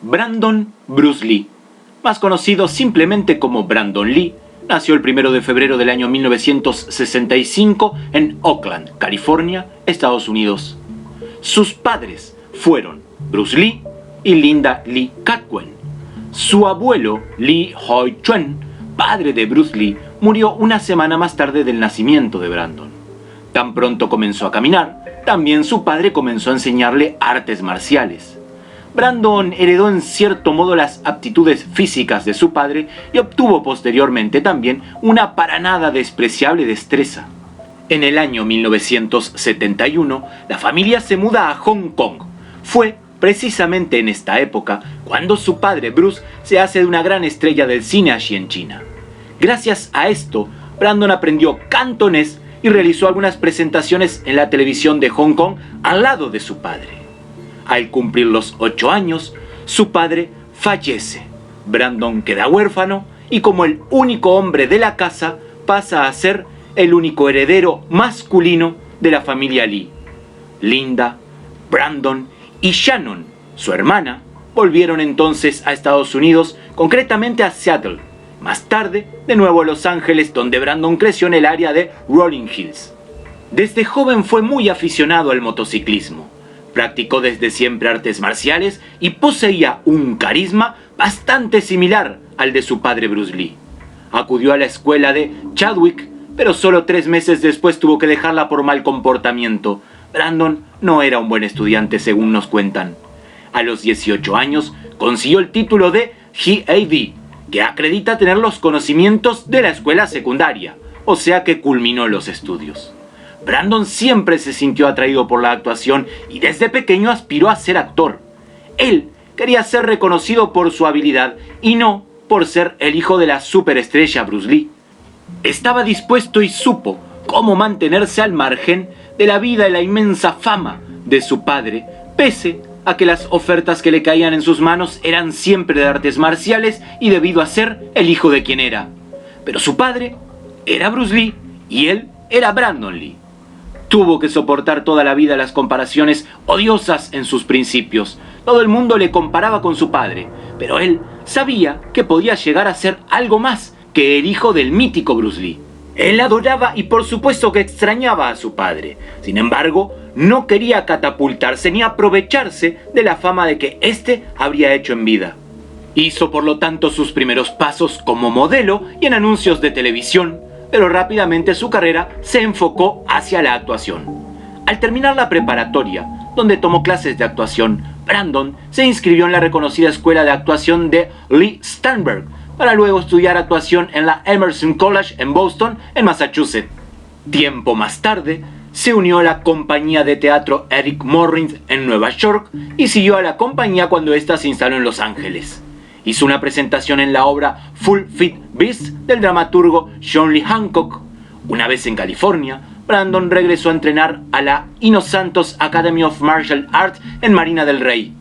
Brandon Bruce Lee, más conocido simplemente como Brandon Lee, nació el 1 de febrero del año 1965 en Oakland, California, Estados Unidos. Sus padres fueron Bruce Lee y Linda Lee Catwell. Su abuelo, Lee Hoi-chuen, padre de Bruce Lee, murió una semana más tarde del nacimiento de Brandon. Tan pronto comenzó a caminar, también su padre comenzó a enseñarle artes marciales. Brandon heredó en cierto modo las aptitudes físicas de su padre y obtuvo posteriormente también una para nada despreciable destreza. En el año 1971, la familia se muda a Hong Kong. Fue precisamente en esta época cuando su padre Bruce se hace de una gran estrella del cine allí en China. Gracias a esto, Brandon aprendió cantonés y realizó algunas presentaciones en la televisión de Hong Kong al lado de su padre. Al cumplir los 8 años, su padre fallece. Brandon queda huérfano y como el único hombre de la casa pasa a ser el único heredero masculino de la familia Lee. Linda, Brandon y Shannon, su hermana, volvieron entonces a Estados Unidos, concretamente a Seattle. Más tarde, de nuevo a Los Ángeles, donde Brandon creció en el área de Rolling Hills. Desde joven fue muy aficionado al motociclismo. Practicó desde siempre artes marciales y poseía un carisma bastante similar al de su padre Bruce Lee. Acudió a la escuela de Chadwick, pero solo 3 meses después tuvo que dejarla por mal comportamiento. Brandon no era un buen estudiante, según nos cuentan. A los 18 años consiguió el título de GAD, que acredita tener los conocimientos de la escuela secundaria, o sea que culminó los estudios. Brandon siempre se sintió atraído por la actuación y desde pequeño aspiró a ser actor. Él quería ser reconocido por su habilidad y no por ser el hijo de la superestrella Bruce Lee. Estaba dispuesto y supo cómo mantenerse al margen de la vida y la inmensa fama de su padre, pese a que las ofertas que le caían en sus manos eran siempre de artes marciales y debido a ser el hijo de quien era. Pero su padre era Bruce Lee y él era Brandon Lee. Tuvo que soportar toda la vida las comparaciones odiosas en sus principios. Todo el mundo le comparaba con su padre, pero él sabía que podía llegar a ser algo más que el hijo del mítico Bruce Lee. Él adoraba y por supuesto que extrañaba a su padre. Sin embargo, no quería catapultarse ni aprovecharse de la fama de que éste habría hecho en vida. Hizo por lo tanto sus primeros pasos como modelo y en anuncios de televisión, pero rápidamente su carrera se enfocó hacia la actuación. Al terminar la preparatoria, donde tomó clases de actuación, Brandon se inscribió en la reconocida escuela de actuación de Lee Sternberg, para luego estudiar actuación en la Emerson College en Boston, en Massachusetts. Tiempo más tarde, se unió a la compañía de teatro Eric Morris en Nueva York y siguió a la compañía cuando ésta se instaló en Los Ángeles. Hizo una presentación en la obra Full Fit Beast del dramaturgo John Lee Hancock. Una vez en California, Brandon regresó a entrenar a la Inosantos Academy of Martial Arts en Marina del Rey.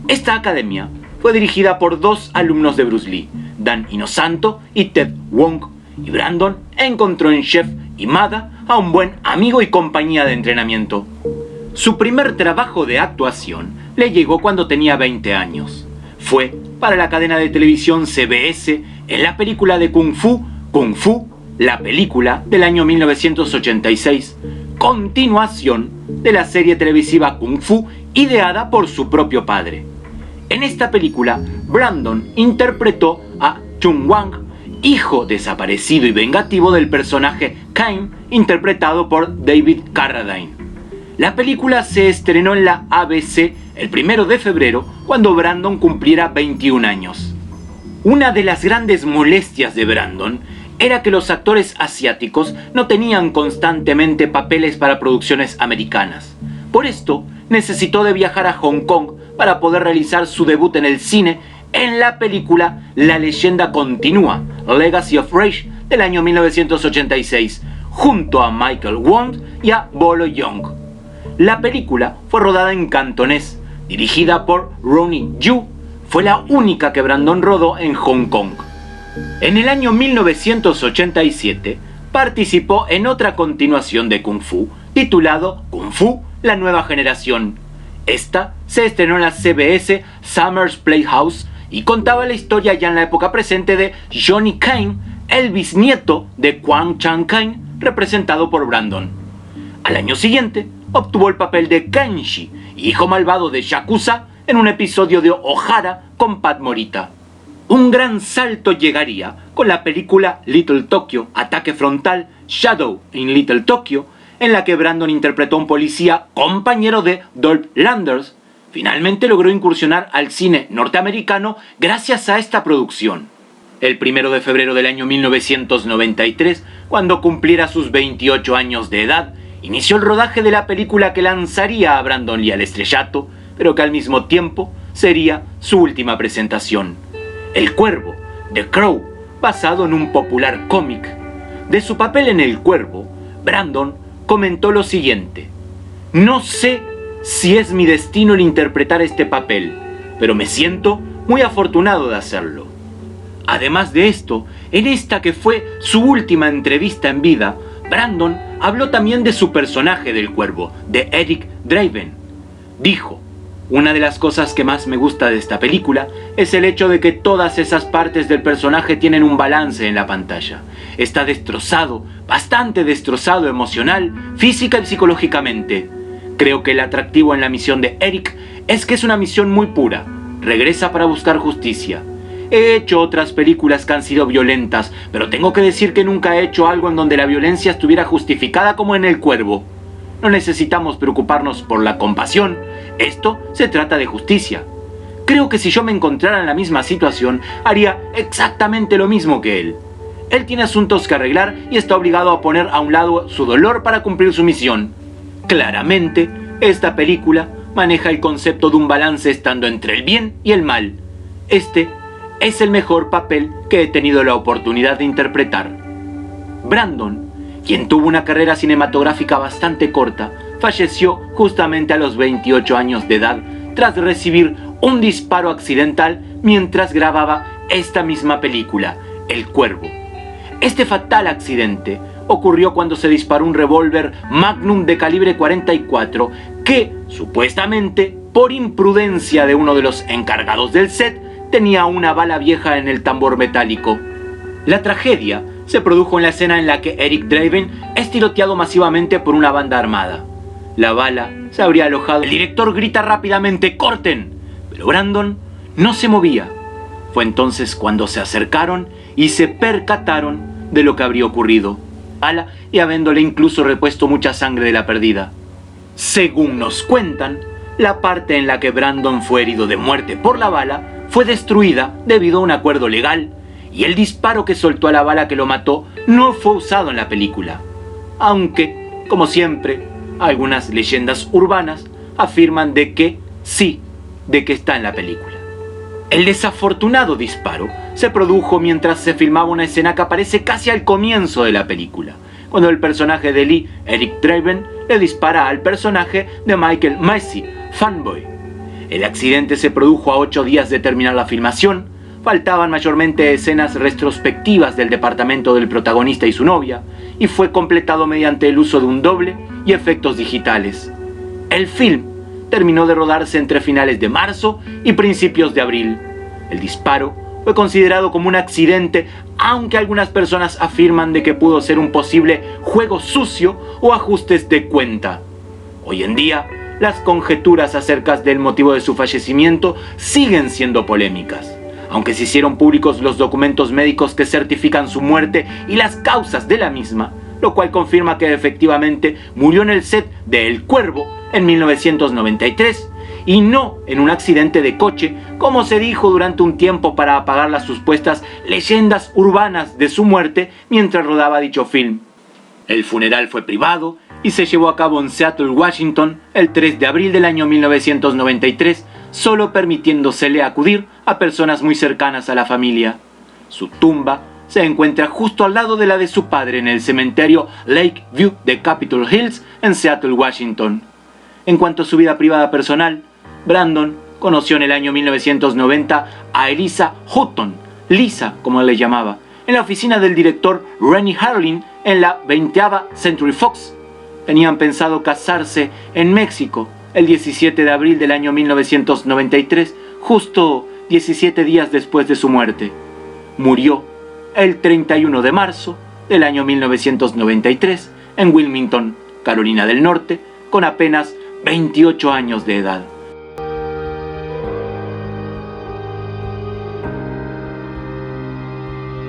Esta academia fue dirigida por 2 alumnos de Bruce Lee, Dan Inosanto y Ted Wong, y Brandon encontró en Chef Imada a un buen amigo y compañía de entrenamiento. Su primer trabajo de actuación le llegó cuando tenía 20 años. Fue para la cadena de televisión CBS en la película de Kung Fu, Kung Fu, la película del año 1986, continuación de la serie televisiva Kung Fu ideada por su propio padre. En esta película, Brandon interpretó a Chung Wang, hijo desaparecido y vengativo del personaje Caine, interpretado por David Carradine. La película se estrenó en la ABC el 1 de febrero, cuando Brandon cumpliera 21 años. Una de las grandes molestias de Brandon era que los actores asiáticos no tenían constantemente papeles para producciones americanas. Por esto, necesitó de viajar a Hong Kong para poder realizar su debut en el cine en la película La leyenda continúa, Legacy of Rage, del año 1986, junto a Michael Wong y a Bolo Yeung. La película fue rodada en cantonés, dirigida por Ronnie Yu. Fue la única que Brandon rodó en Hong Kong. En el año 1987 participó en otra continuación de Kung Fu, titulado Kung Fu, la nueva generación. Esta se estrenó en la CBS Summer's Playhouse y contaba la historia ya en la época presente de Johnny Kane, el bisnieto de Kwang Chang Caine, representado por Brandon. Al año siguiente, obtuvo el papel de Kenshi, hijo malvado de Yakuza, en un episodio de Ohara con Pat Morita. Un gran salto llegaría con la película Little Tokyo, Ataque Frontal, Shadow in Little Tokyo, en la que Brandon interpretó a un policía compañero de Dolph Landers. Finalmente logró incursionar al cine norteamericano gracias a esta producción. El 1 de febrero del año 1993, cuando cumpliera sus 28 años de edad, inició el rodaje de la película que lanzaría a Brandon Lee al estrellato, pero que al mismo tiempo sería su última presentación. El Cuervo, The Crow, basado en un popular cómic. De su papel en El Cuervo, Brandon comentó lo siguiente: "No sé si es mi destino el interpretar este papel, pero me siento muy afortunado de hacerlo". Además de esto, en esta que fue su última entrevista en vida, Brandon habló también de su personaje del Cuervo, de Eric Draven. Dijo: "Una de las cosas que más me gusta de esta película es el hecho de que todas esas partes del personaje tienen un balance en la pantalla. Está destrozado, bastante destrozado emocional, física y psicológicamente. Creo que el atractivo en la misión de Eric es que es una misión muy pura. Regresa para buscar justicia. He hecho otras películas que han sido violentas, pero tengo que decir que nunca he hecho algo en donde la violencia estuviera justificada como en El Cuervo. No necesitamos preocuparnos por la compasión. Esto se trata de justicia. Creo que si yo me encontrara en la misma situación, haría exactamente lo mismo que él. Él tiene asuntos que arreglar y está obligado a poner a un lado su dolor para cumplir su misión. Claramente, esta película maneja el concepto de un balance estando entre el bien y el mal. Este es el mejor papel que he tenido la oportunidad de interpretar". Brandon, quien tuvo una carrera cinematográfica bastante corta, falleció justamente a los 28 años de edad tras recibir un disparo accidental mientras grababa esta misma película, El Cuervo. Este fatal accidente ocurrió cuando se disparó un revólver Magnum de calibre 44 que, supuestamente, por imprudencia de uno de los encargados del set, tenía una bala vieja en el tambor metálico. La tragedia se produjo en la escena en la que Eric Draven es tiroteado masivamente por una banda armada. La bala se habría alojado. El director grita rápidamente: "¡Corten!", pero Brandon no se movía. Fue entonces cuando se acercaron y se percataron de lo que habría ocurrido, y habiéndole incluso repuesto mucha sangre de la perdida. Según nos cuentan, la parte en la que Brandon fue herido de muerte por la bala fue destruida debido a un acuerdo legal, y el disparo que soltó a la bala que lo mató no fue usado en la película. Aunque, como siempre, algunas leyendas urbanas afirman de que sí, de que está en la película. El desafortunado disparo se produjo mientras se filmaba una escena que aparece casi al comienzo de la película, cuando el personaje de Lee, Eric Draven, le dispara al personaje de Michael Macy, Fanboy. El accidente se produjo a 8 días de terminar la filmación. Faltaban mayormente escenas retrospectivas del departamento del protagonista y su novia, y fue completado mediante el uso de un doble y efectos digitales. El film terminó de rodarse entre finales de marzo y principios de abril. El disparo fue considerado como un accidente, aunque algunas personas afirman de que pudo ser un posible juego sucio o ajustes de cuenta. Hoy en día, las conjeturas acerca del motivo de su fallecimiento siguen siendo polémicas, aunque se hicieron públicos los documentos médicos que certifican su muerte y las causas de la misma, lo cual confirma que efectivamente murió en el set de El Cuervo en 1993 y no en un accidente de coche, como se dijo durante un tiempo para apagar las supuestas leyendas urbanas de su muerte mientras rodaba dicho film. El funeral fue privado y se llevó a cabo en Seattle, Washington, el 3 de abril del año 1993, solo permitiéndosele acudir a personas muy cercanas a la familia. Su tumba se encuentra justo al lado de la de su padre en el cementerio Lakeview de Capitol Hills en Seattle, Washington. En cuanto a su vida privada personal, Brandon conoció en el año 1990 a Eliza Hutton, Lisa como él le llamaba, en la oficina del director Rennie Harlin en la 20th Century Fox. Tenían pensado casarse en México, el 17 de abril del año 1993, justo 17 días después de su muerte. Murió el 31 de marzo del año 1993 en Wilmington, Carolina del Norte, con apenas 28 años de edad.